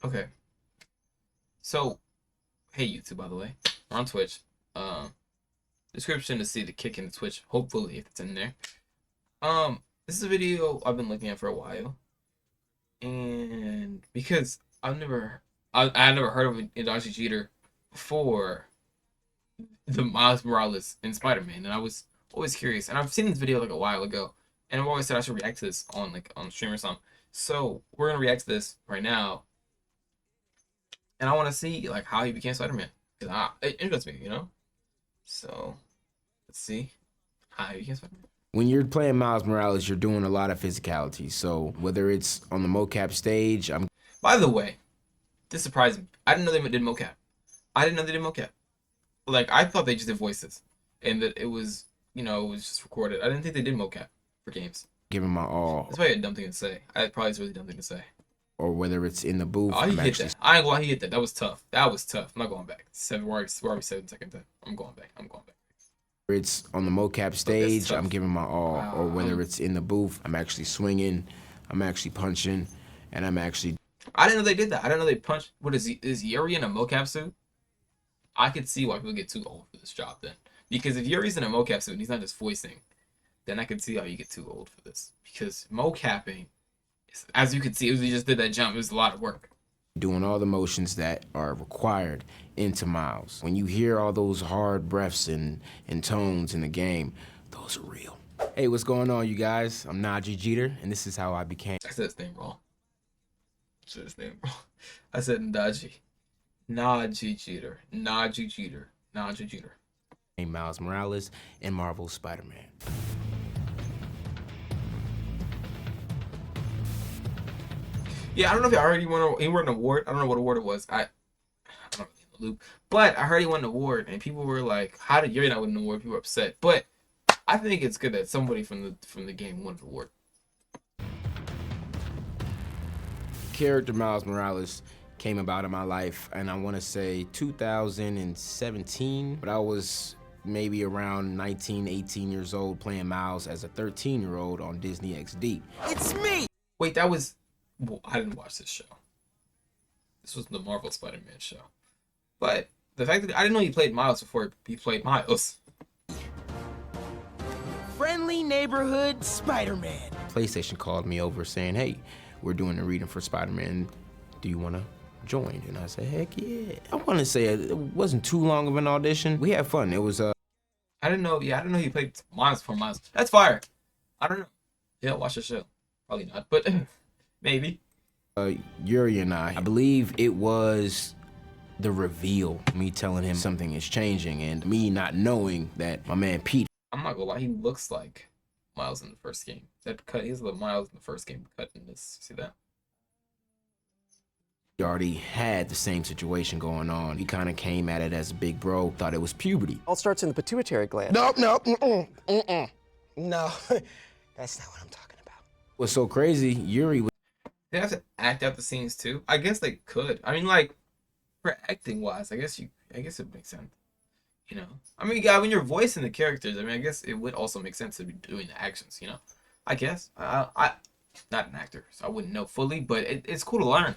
Okay. So, hey YouTube, by the way, we're on Twitch. Description to see the kick in the Twitch. Hopefully, if it's in there. This is a video I've been looking at for a while, and because I had never heard of a Nadji cheater before the Miles Morales in Spider-Man, and I was always curious. And I've seen this video like a while ago, and I've always said I should react to this on stream or something. So we're gonna react to this right now, and I want to see like how he became Spider-Man because it interests me, you know. So let's see how he became Spider-Man. When you're playing Miles Morales, you're doing a lot of physicality. So whether it's on the mocap stage, By the way, this surprised me. I didn't know they did mocap. I didn't know they did mocap. Like I thought they just did voices, and that it was it was just recorded. I didn't think they did mocap for games. giving my all. That's probably a dumb thing to say. I probably is a really dumb thing to say. Or whether it's in the booth, Oh, he hit that. I ain't gonna lie, he hit that. That was tough. That was tough. I'm not going back. We're already 7 seconds in. I'm going back. It's on the mocap stage, I'm giving my all. Wow. Or whether it's in the booth, I'm actually swinging, I'm actually punching, and I'm actually... I didn't know they did that. I didn't know they punched... What is he? Is Yuri in a mocap suit? I could see why people get too old for this job then. Because if Yuri's in a mocap suit and he's not just voicing, then I could see how you get too old for this. Because mocapping, as you can see, he just did that jump. It was a lot of work. Doing all the motions that are required into Miles. When you hear all those hard breaths and tones in the game, those are real. Hey, what's going on, you guys? I'm Nadji Jeter, and this is how I became... I said his name wrong. I said Nadji. Nadji Jeter. Nadji Jeter. Nadji Jeter. Miles Morales in Marvel's Spider-Man. Yeah, I don't know if he already won an award. I don't know what award it was. I'm not really in the loop. But I heard he won an award, and people were like, how did Yuri not win an award? People were upset. But I think it's good that somebody from the game won an award. Character Miles Morales came about in my life, and I want to say 2017, but I was maybe around 19, 18 years old playing Miles as a 13-year-old on Disney XD. It's me! Wait, that was... Well, I didn't watch this show. This was the Marvel Spider-Man show. But the fact that I didn't know he played Miles before he played Miles. Friendly neighborhood Spider-Man. PlayStation called me over saying, hey, we're doing a reading for Spider-Man. Do you want to join? And I said, heck yeah. I want to say it wasn't too long of an audition. We had fun. It was I didn't know he played Miles before Miles. That's fire. I don't know. Yeah, watch the show. Probably not, but maybe. Yuri and I believe it was the reveal, me telling him something is changing and me not knowing that my man Pete. I'm not gonna lie, he looks like Miles in the first game. That cut, he's the Miles in the first game cut in this. See that? He already had the same situation going on. He kind of came at it as a big bro, thought it was puberty. All starts in the pituitary gland. No, No, that's not what I'm talking about. What's so crazy, Yuri was... They have to act out the scenes too. I guess they could. I mean, like, for acting wise, I guess it makes sense. You know, I mean, yeah, when you're voicing the characters, I mean, I guess it would also make sense to be doing the actions. You know, I guess I'm not an actor, so I wouldn't know fully, but it's cool to learn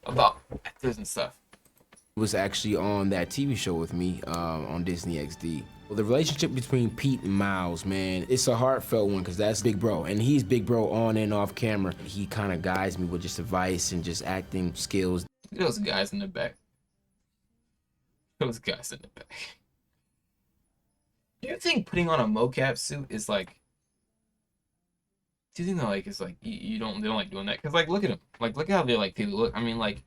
about actors and stuff. Was actually on that TV show with me on Disney XD. Well, the relationship between Pete and Miles, man, it's a heartfelt one because that's big bro, and he's big bro on and off camera. He kind of guides me with just advice and just acting skills. Those guys in the back. Those guys in the back. Do you think putting on a mocap suit is like? Do you think that like it's like they don't like doing that? Cause like look at them, like look at how they look. I mean like,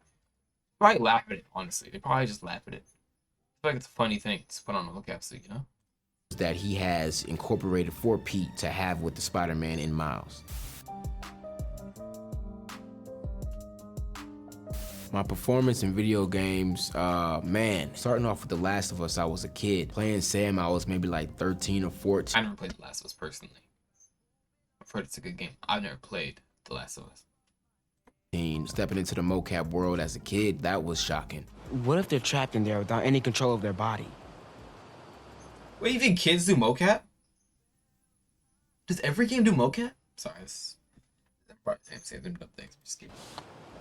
probably laugh at it. Honestly, they probably just laugh at it. I feel like it's a funny thing to put on a mocap suit, you know? That he has incorporated for Pete to have with the Spider-Man in Miles. My performance in video games, man, starting off with The Last of Us, I was a kid. Playing Sam, I was maybe like 13 or 14. I never played The Last of Us personally. I've heard it's a good game. I've never played The Last of Us. Stepping into the mocap world as a kid, that was shocking. What if they're trapped in there without any control of their body? Wait, you think kids do mocap? Does every game do mocap? Sorry, I'm probably saying them dumb things. I'm just kidding.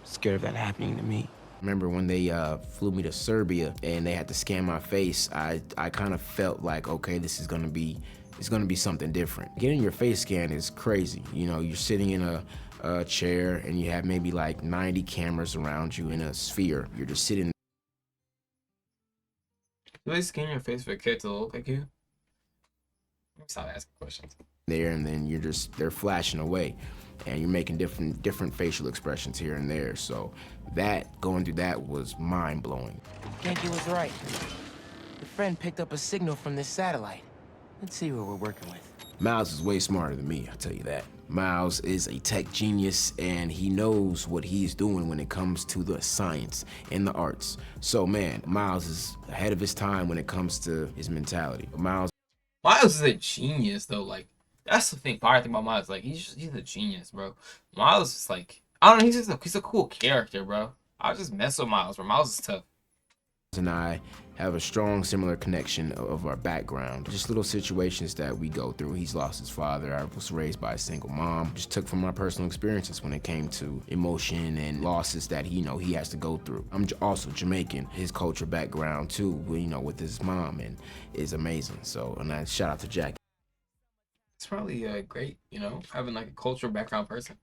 Scared of that happening to me. Remember when they flew me to Serbia and they had to scan my face, I kind of felt like, okay, this is gonna be, it's gonna be something different. Getting your face scanned is crazy. You know, you're sitting in a chair and you have maybe like 90 cameras around you in a sphere. You're just sitting Do they scan your face for a kid to look like you? Let me stop asking questions. there and then they're flashing away and you're making different facial expressions here and there. So that, going through that was mind-blowing. Genki was right. The friend picked up a signal from this satellite. Let's see what we're working with. Miles is way smarter than me, I'll tell you that. Miles is a tech genius and he knows what he's doing when it comes to the science and the arts. So man, Miles is ahead of his time when it comes to his mentality. Miles Miles is a genius though. Like that's the thing. Fire thing about Miles. Like he's a genius, bro. Miles is like I don't know. He's a cool character, bro. I just mess with Miles, bro. Miles is tough. and I have a strong similar connection of our background. Just little situations that we go through. He's lost his father. I was raised by a single mom. Just took from my personal experiences when it came to emotion and losses that he has to go through. I'm also Jamaican. His culture background too, with his mom, and is amazing. So, and I shout out to Jack. It's probably great, having like a cultural background person.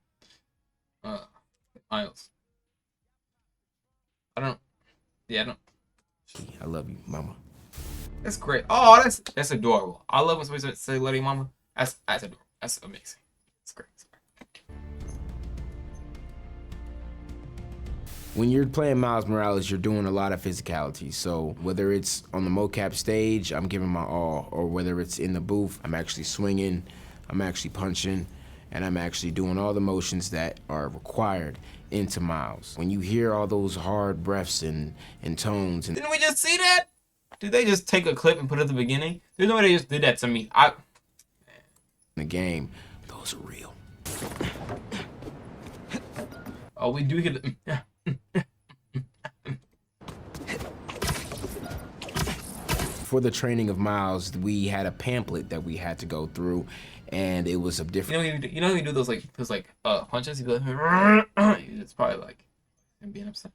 Miles. I don't. I love you, mama. That's great. Oh, that's adorable. I love when somebody say "love you, mama." That's adorable. That's amazing. It's great. When you're playing Miles Morales, you're doing a lot of physicality. So whether it's on the mocap stage, I'm giving my all, or whether it's in the booth, I'm actually swinging, I'm actually punching, and I'm actually doing all the motions that are required into Miles. When you hear all those hard breaths and tones, and Didn't we just see that? Did they just take a clip and put it at the beginning? There's no way they just did that to me. the game, those are real. Oh, we do get the. For the training of Miles, we had a pamphlet that we had to go through, and it was a different. You know when you do those punches, you be like, it's probably like him being upset.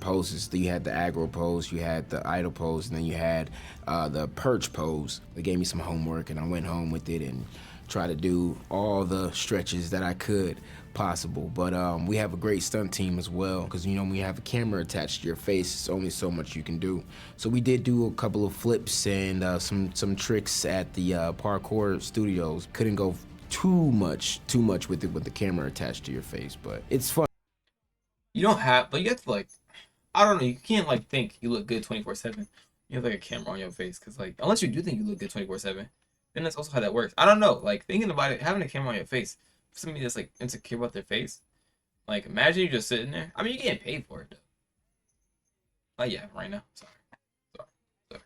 Poses. You had the aggro pose, you had the idle pose, and then you had the perch pose. They gave me some homework, and I went home with it and tried to do all the stretches that I could possible. But we have a great stunt team as well, because when you have a camera attached to your face, it's only so much you can do. So we did do a couple of flips and some tricks at the parkour studios. Couldn't go too much with it with the camera attached to your face, but it's fun. You don't have, but you have to like, I don't know. You can't like think you look good 24/7. You have like a camera on your face, because like unless you do think you look good 24/7, then that's also how that works. I don't know. Like thinking about it, having a camera on your face, for somebody that's like insecure about their face, like imagine you just sitting there. I mean, you're getting paid for it though. Like yeah, right now. Sorry.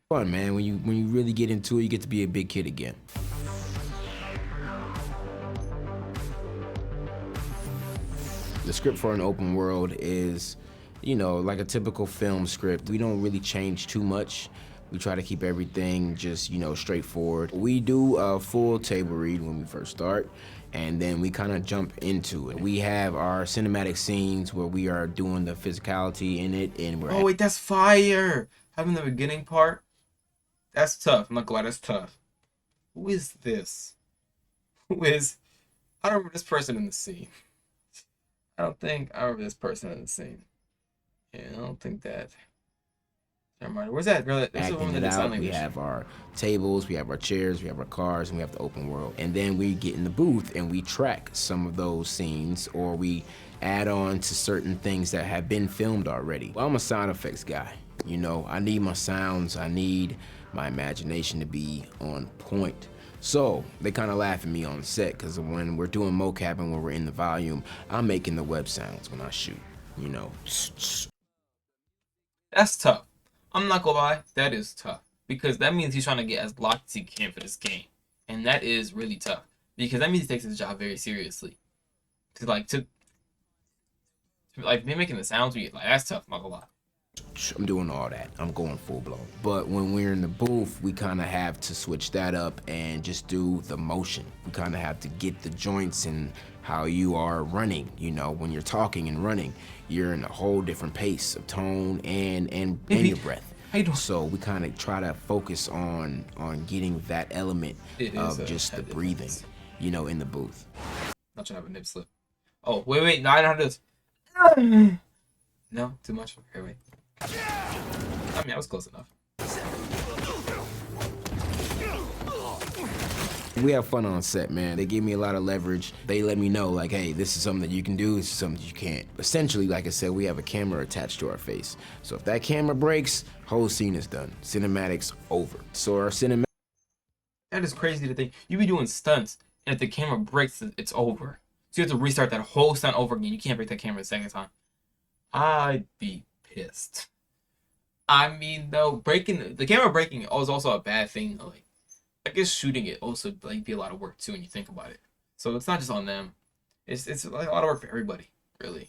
Fun, man. When you really get into it, you get to be a big kid again. The script for an open world is, like a typical film script. We don't really change too much. We try to keep everything just, straightforward. We do a full table read when we first start, and then we kind of jump into it. We have our cinematic scenes where we are doing the physicality in it, and we're... Oh wait, that's fire! Having the beginning part, that's tough. I'm not glad that's tough. Who is this? I don't remember this person in the scene. I don't think I remember this person in the scene. Yeah, I don't think that. Never mind. Where's that girl? There's a woman that did sign We language. have our tables, we have our chairs, we have our cars, and we have the open world. And then we get in the booth and we track some of those scenes, or we add on to certain things that have been filmed already. Well, I'm a sound effects guy. I need my sounds, I need my imagination to be on point. So they kind of laugh at me on set, because when we're doing mocap and when we're in the volume, I'm making the web sounds when I shoot, That's tough. I'm not gonna lie, that is tough, because that means he's trying to get as locked as he can for this game, and that is really tough, because that means he takes his job very seriously. To be making the sounds, that's tough. I'm not gonna lie. I'm doing all that. I'm going full blown. But when we're in the booth, we kind of have to switch that up and just do the motion. We kind of have to get the joints and how you are running. You know, when you're talking and running, you're in a whole different pace of tone and your breath. How you doing? So we kind of try to focus on getting that element of just the breathing, you know, in the booth. Not trying to have a nip slip. Oh, wait. No, I know how to do this. No, too much. Here, wait. I mean, I was close enough. We have fun on set, man. They give me a lot of leverage. They let me know, like, hey, this is something that you can do, this is something that you can't. Essentially, like I said, we have a camera attached to our face. So if that camera breaks, whole scene is done. Cinematics over. So our cinematic... That is crazy to think. You be doing stunts, and if the camera breaks, it's over. So you have to restart that whole stunt over again. You can't break that camera a second time. I'd be pissed. I mean, though, the camera breaking is also a bad thing. Like, I guess shooting it also like be a lot of work too when you think about it. So it's not just on them. It's like a lot of work for everybody, really.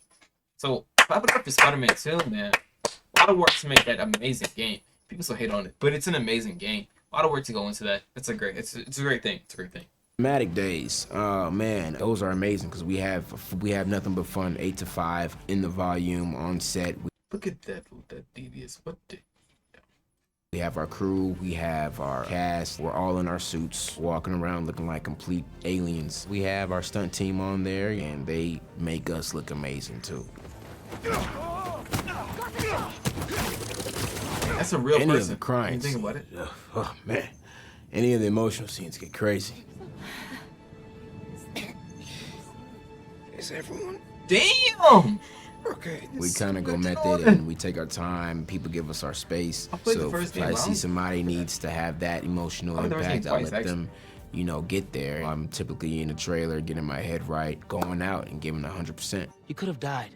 So clap it up for Spider-Man 2, man. A lot of work to make that amazing game. People still hate on it, but it's an amazing game. A lot of work to go into that. It's a great thing. It's a great thing. Cinematic days, man, those are amazing because we have nothing but fun. 8 to 5 in the volume on set. Look at that devious. What the? We have our crew, we have our cast, we're all in our suits, walking around looking like complete aliens. We have our stunt team on there, and they make us look amazing too. That's a real Any person. of the crying You think about it? Oh man, any of the emotional scenes get crazy. Is everyone Damn! okay? We kind of go method and we take our time. People give us our space. played the So first if I game, see somebody needs to have that emotional I played the first impact, game I'll twice, let them, you know, get there. I'm typically in the trailer, getting my head right, going out and giving 100%. You could have died.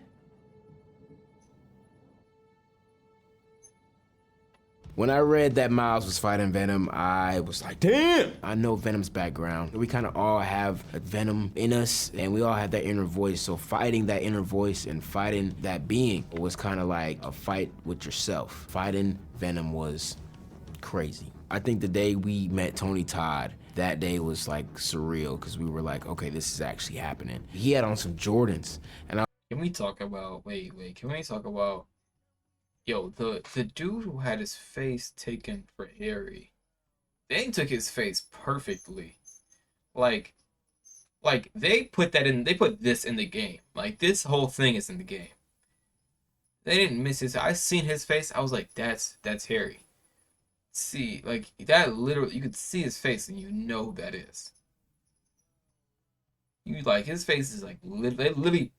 When I read that Miles was fighting Venom, I was like, damn! I know Venom's background. We kind of all have a Venom in us, and we all have that inner voice. So fighting that inner voice and fighting that being was kind of like a fight with yourself. Fighting Venom was crazy. I think the day we met Tony Todd, that day was like surreal because we were like, okay, this is actually happening. He had on some Jordans, and Can we talk about can we talk about the dude who had his face taken for Harry? They took his face perfectly. Like they put this in the game. Like this whole thing is in the game. They didn't miss his. I seen his face. I was like, that's Harry. See, like that literally, you could see his face and you know who that is. You like his face is like they literally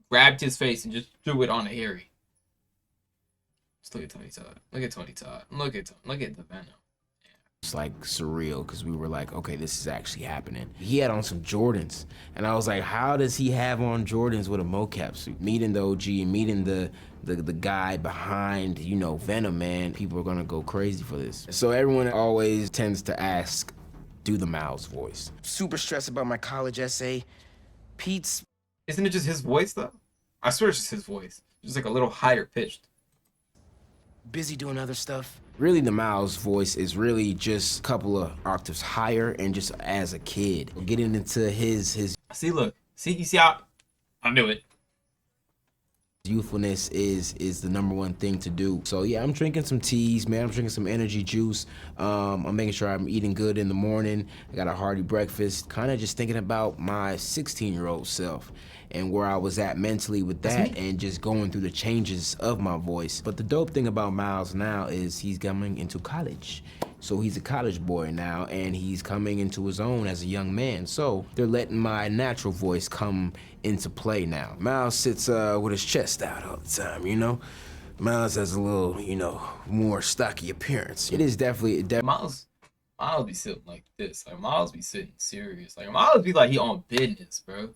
grabbed his face and just threw it on Harry. Just look at Tony Todd. Look at Tony Todd. Look at the Venom. it's like surreal because we were like, okay, this is actually happening. He had on some Jordans, and I was like, how does he have on Jordans with a mocap suit? Meeting the OG and meeting the guy behind, you know, Venom, man, people are gonna go crazy for this. So everyone always tends to ask, do the Miles voice. Super stressed about my college essay. Pete's Isn't it just his voice though? I swear it's just his voice. Just like a little higher pitched. busy doing other stuff. Really, the Miles voice is really just a couple of octaves higher and just as a kid. Getting into his See, look. See, you see how I knew it. youthfulness is the #1 thing to do. So yeah, I'm drinking some teas, man. I'm drinking some energy juice. I'm making sure I'm eating good in the morning. I got a hearty breakfast. Kind of just thinking about my 16-year-old self and where I was at mentally with that and just going through the changes of my voice. But the dope thing about Miles now is he's coming into college. So he's a college boy now, and he's coming into his own as a young man. So they're letting my natural voice come into play now. Miles sits with his chest out all the time, you know? Miles has a little, you know, more stocky appearance. It is definitely Miles be sitting like this. Like Miles be sitting serious. Like Miles be like he on business, bro.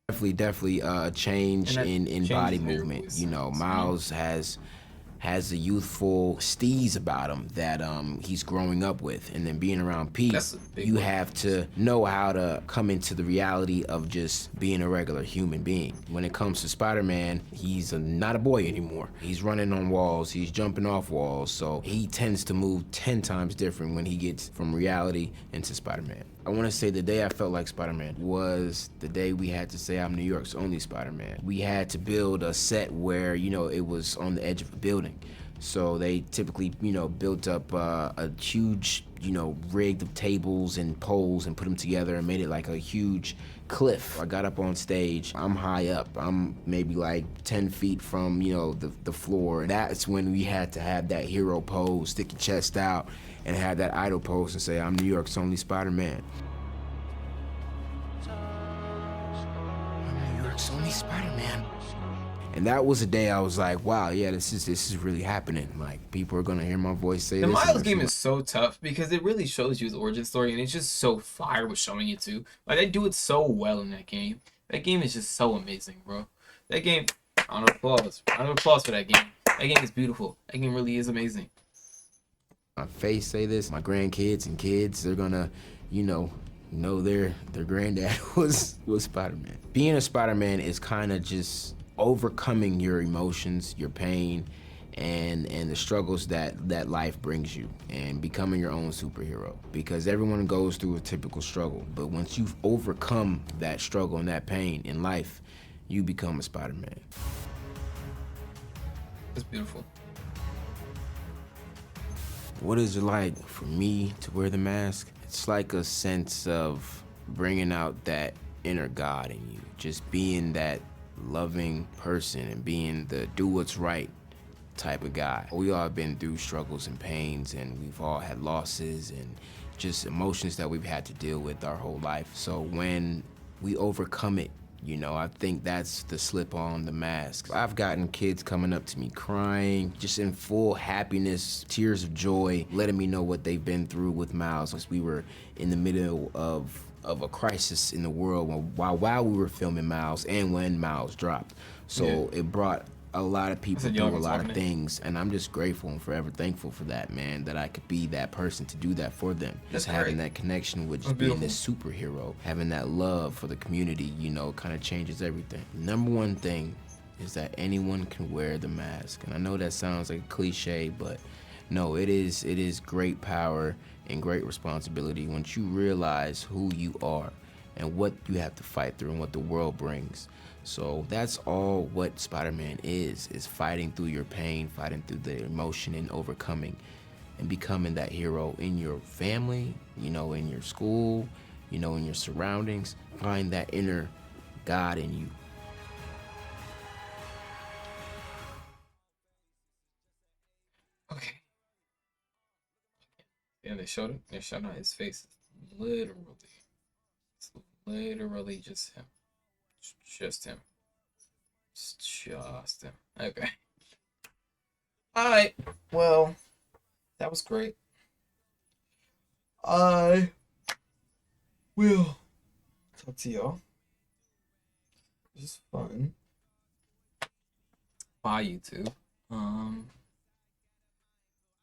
definitely a change And that in changes body your movement. voice. You know, Miles has has a youthful steez about him that he's growing up with. And then being around Pete, That's a big you one. have to know how to come into the reality of just being a regular human being. When it comes to Spider-Man, he's not a boy anymore. He's running on walls, he's jumping off walls, so he tends to move 10 times different when he gets from reality into Spider-Man. I want to say the day I felt like Spider-Man was the day we had to say I'm New York's only Spider-Man. We had to build a set where, you know, it was on the edge of a building. So they typically, you know, built up a huge, you know, rigged of tables and poles and put them together and made it like a huge cliff. I got up on stage. I'm high up. I'm maybe like 10 feet from, you know, the floor. That's when we had to have that hero pose, stick your chest out, and have that idol pose and say, I'm New York's only Spider-Man. I'm New York's only Spider-Man. And that was a day I was like, wow, yeah, this is really happening. Like, people are gonna hear my voice say The this. Miles game is so tough because it really shows you his origin story, and it's just so fire with showing it too. Like, they do it so well in that game. That game is just so amazing, bro. That game, round of applause. Round of applause for that game. That game is beautiful. That game really is amazing. My face say this, my grandkids and kids, they're gonna, you know their granddad was Spider-Man. Being a Spider-Man is kind of just overcoming your emotions, your pain, and the struggles that life brings you, and becoming your own superhero. Because everyone goes through a typical struggle, but once you've overcome that struggle and that pain in life, you become a Spider-Man. It's beautiful. What is it like for me to wear the mask? It's like a sense of bringing out that inner God in you, just being that loving person and being the do what's right type of guy. We all have been through struggles and pains, and we've all had losses and just emotions that we've had to deal with our whole life. So when we overcome it, you know, I think that's the slip on the mask. I've gotten kids coming up to me crying, just in full happiness, tears of joy, letting me know what they've been through with Miles. We were in the middle of a crisis in the world while we were filming Miles and when Miles dropped. So it brought a lot of people through a lot of things, and I'm just grateful and forever thankful for that, man, that I could be that person to do that for them. Just having that connection with just being this superhero, having that love for the community, you know, kind of changes everything. Number one thing is that anyone can wear the mask. And I know that sounds like a cliche, but no, it is great power and great responsibility once you realize who you are and what you have to fight through and what the world brings. So that's all what Spider-Man is fighting through your pain, fighting through the emotion and overcoming and becoming that hero in your family, you know, in your school, you know, in your surroundings. Find that inner God in you. Okay. Yeah, they showed it. They showed out his face. Literally. It's literally just him. Just him. It's just him. Okay. Alright. Well, that was great. I will talk to y'all. This is fun. Bye, YouTube.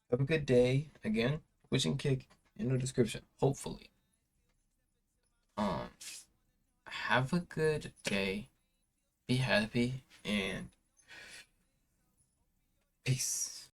Have a good day. Again, Twitch and Kick in the description. Hopefully. Have a good day. Be happy and peace.